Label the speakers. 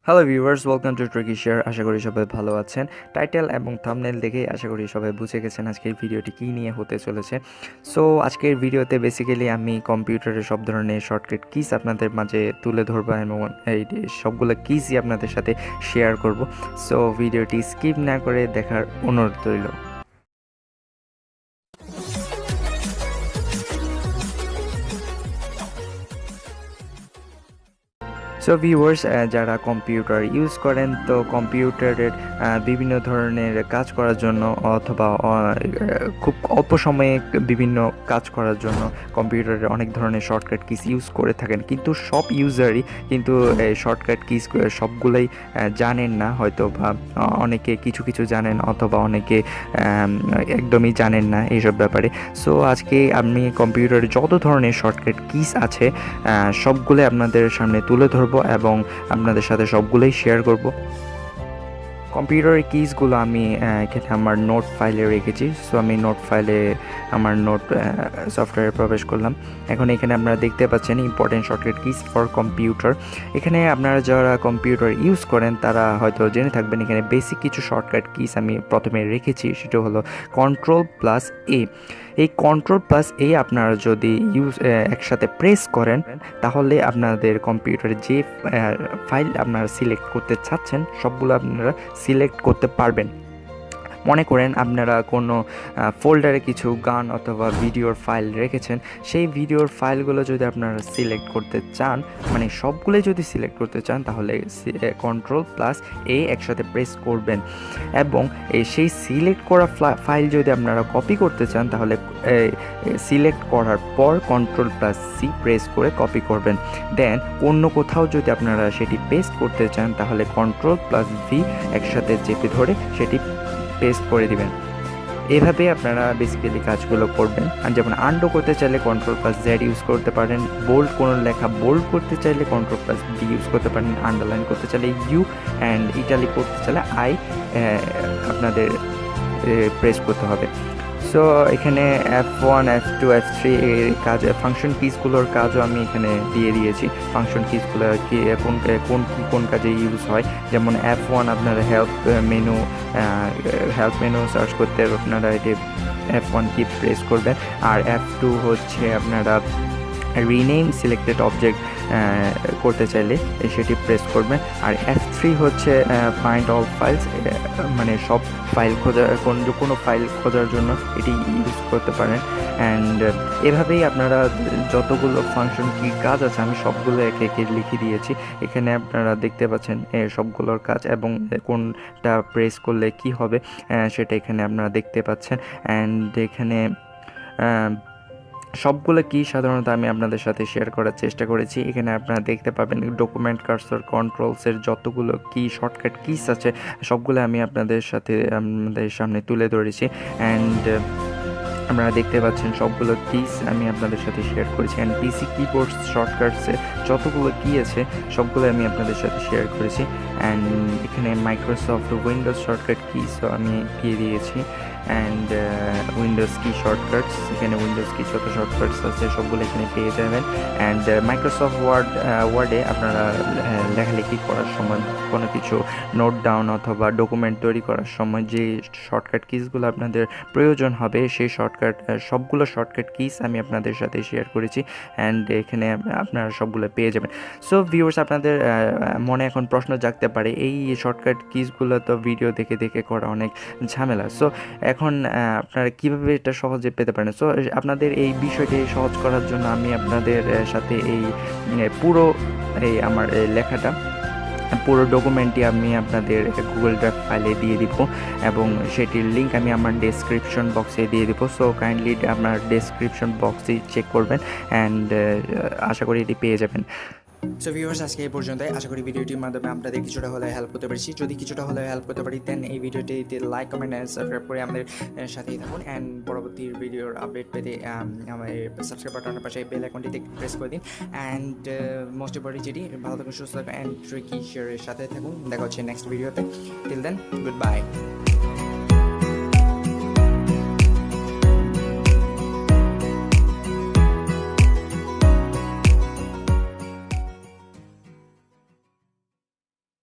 Speaker 1: Hello viewers, welcome to tricky share. আশা করি সবাই ভালো আছেন। টাইটেল এবং থাম্বনেল দেখেই আশা করি সবাই বুঝে গেছেন আজকের ভিডিওটি কী নিয়ে হতে চলেছে। সো আজকের ভিডিওতে বেসিক্যালি আমি কম্পিউটারের সব ধরনের শর্টকাট কিস আপনাদের মাঝে তুলে ধরবো এবং এই সবগুলো কিসই আপনাদের সাথে শেয়ার করব। সো ভিডিওটি স্কিপ না করে দেখার অনুরোধ রইল। সো ভিউয়ার্স, যারা কম্পিউটার ইউজ করেন, তো কম্পিউটারের বিভিন্ন ধরনের কাজ করার জন্য অথবা খুব অল্প সময়ে বিভিন্ন কাজ করার জন্য কম্পিউটারে অনেক ধরনের শর্টকাট কিস ইউজ করে থাকেন, কিন্তু সব ইউজারই কিন্তু শর্টকাট কিস সবগুলোই জানেন না হয়তো, বা অনেকে কিছু কিছু জানেন অথবা অনেকে একদমই জানেন না এইসব ব্যাপারে। সো আজকে আমি কম্পিউটারে যত ধরনের শর্টকাট কিস আছে সবগুলো আপনাদের সামনে তুলে ধরবো এবং আপনাদের সাথে সবগুলোই শেয়ার করব। কম্পিউটারের কিসগুলো আমি এখানে আমার নোট ফাইলে রেখেছি। সো আমি নোট ফাইলে আমার নোট সফটওয়্যারে প্রবেশ করলাম। এখন এখানে আপনারা দেখতে পাচ্ছেন important shortcut keys for computer. এখানে আপনারা যারা কম্পিউটার ইউজ করেন তারা হয়তো জেনে থাকবেন, এখানে বেসিক কিছু শর্টকাট কিস আমি প্রথমে রেখেছি। সেটা হলো কন্ট্রোল+A। এই কন্ট্রোল+A আপনারা যদি একসাথে প্রেস করেন তাহলে আপনাদের কম্পিউটারে যে ফাইল আপনারা সিলেক্ট করতে চাচ্ছেন সবগুলো আপনারা সিলেক্ট করতে পারবেন। মনে করেন আপনারা কোনো ফোল্ডারে কিছু গান অথবা ভিডিওর ফাইল রেখেছেন, সেই ভিডিওর ফাইলগুলো যদি আপনারা সিলেক্ট করতে চান, মানে সবগুলোই যদি সিলেক্ট করতে চান, তাহলে কন্ট্রোল+A একসাথে প্রেস করবেন এবং সেই সিলেক্ট করা ফাইল যদি আপনারা কপি করতে চান তাহলে সিলেক্ট করার পর কন্ট্রোল+C প্রেস করে কপি করবেন। দেন অন্য কোথাও যদি আপনারা সেটি পেস্ট করতে চান তাহলে কন্ট্রোল+V একসাথে চেপে ধরে সেটি পেস্ট করে দিবেন। এভাবে আপনারা বেসিক্যালি কাজগুলো করবেন। আর যেমন আন্ডু করতে চাইলে কন্ট্রোল+Z ইউজ করতে পারেন, বোল্ড কোনো লেখা বোল্ড করতে চাইলে কন্ট্রোল+D ইউজ করতে পারেন, আন্ডারলাইন করতে চাইলে ইউ অ্যান্ড ইটালিক করতে চাইলে I আপনাদের প্রেস করতে হবে। সো এখানে F1, F2, F3 এর কাজ, ফাংশন কিসগুলোর কাজও আমি এখানে দিয়ে দিয়েছি। ফাংশন কিসগুলো কি কোন কাজে ইউজ হয়, যেমন F1 আপনারা হেল্প মেনু সার্চ করতে আপনারা এটি F1 কি প্রেস করবেন, আর F2 হচ্ছে আপনারা রিনেম সিলেক্টেড অবজেক্ট করতে চাইলে সেটি প্রেস করবেন, আর F3 হচ্ছে ফাইন্ড অল ফাইলস, মানে সব ফাইল খোঁজার কোনো ফাইল খোঁজার জন্য এটি ইউজ করতে পারেন। অ্যান্ড এভাবেই আপনারা যতগুলো ফাংশন কি কাজ আছে আমি সবগুলো একে একে লিখে দিয়েছি। এখানে আপনারা দেখতে পাচ্ছেন সবগুলোর কাজ এবং কোনটা প্রেস করলে কি হবে সেটা এখানে আপনারা দেখতে পাচ্ছেন। অ্যান্ড এখানে সবগুলো কি সাধারণত আমি আপনাদের সাথে শেয়ার করার চেষ্টা করেছি। এখানে আপনারা দেখতে পাবেন ডকুমেন্ট কার্সর কন্ট্রোলসের যতগুলো কি শর্টকাট কিস আছে সবগুলো আমি আপনাদের সামনে তুলে ধরেছি। অ্যান্ড আপনারা দেখতে পাচ্ছেন সবগুলো কিস আমি আপনাদের সাথে শেয়ার করেছি। অ্যান্ড পিসি কিবোর্ড শর্টকাটসে যতগুলো কি আছে সবগুলো আমি আপনাদের সাথে শেয়ার করেছি। অ্যান্ড এখানে মাইক্রোসফট উইন্ডোজ শর্টকাট কিসও আমি দিয়ে দিয়েছি। অ্যান্ড উইন্ডোজ কি শর্টকাটস, এখানে উইন্ডোজ কি যত শর্টকাটস আছে সবগুলো এখানে পেয়ে যাবেন। অ্যান্ড মাইক্রোসফট ওয়ার্ডে আপনারা লেখালেখি করার সময় কোনো কিছু নোট ডাউন অথবা ডকুমেন্ট তৈরি করার সময় যে শর্টকাট কিসগুলো আপনাদের প্রয়োজন হবে সেই সবগুলো শর্টকাট কিস আমি আপনাদের সাথে শেয়ার করেছি। অ্যান্ড এখানে আপনারা সবগুলো পেয়ে যাবেন। সো ভিউয়ার্স, আপনাদের মনে এখন প্রশ্ন জাগতে পারে, এই শর্টকাট কিসগুলো তো ভিডিও দেখে দেখে করা অনেক ঝামেলা। সো এখন আপনারা কীভাবে এটা সহজে পেতে পারেন? সো আপনাদের এই বিষয়টি সহজ করার জন্য আমি আপনাদের সাথে এই পুরো আমার লেখাটা পুরো ডকুমেন্টটি আমি আপনাদের গুগল ড্রাইভ ফাইলে দিয়ে দিব এবং সেটির লিঙ্ক আমি আমার ডেসক্রিপশন বক্সে দিয়ে দিব। সো কাইন্ডলি আপনার ডেসক্রিপশন বক্সে চেক করবেন অ্যান্ড আশা করি এটি পেয়ে যাবেন। সো ভিউয়ার্স, আজকে এই পর্যন্তই। আশা করি ভিডিওটির মাধ্যমে আপনাদের কিছুটা হলে হেল্প করতে পারছি। যদি কিছুটা হলে হেল্প করতে পারি দেন এই ভিডিওটিতে লাইক, কমেন্ট অ্যান্ড সাবস্ক্রাইব করে আমাদের সাথেই থাকুন। অ্যান্ড পরবর্তী ভিডিওর আপডেট পেতে আমার সাবস্ক্রাইব বাটনের পাশে বেল আইকনটিতে প্রেস করে দিন। অ্যান্ড মোস্ট ইম্পর্টেন্ট যেটি, ভালো থাকুন, সুস্থ থাকুন অ্যান্ড ট্রিকি শেয়ারের সাথে থাকুন। দেখা হচ্ছে নেক্সট ভিডিওতে। Till then, good by.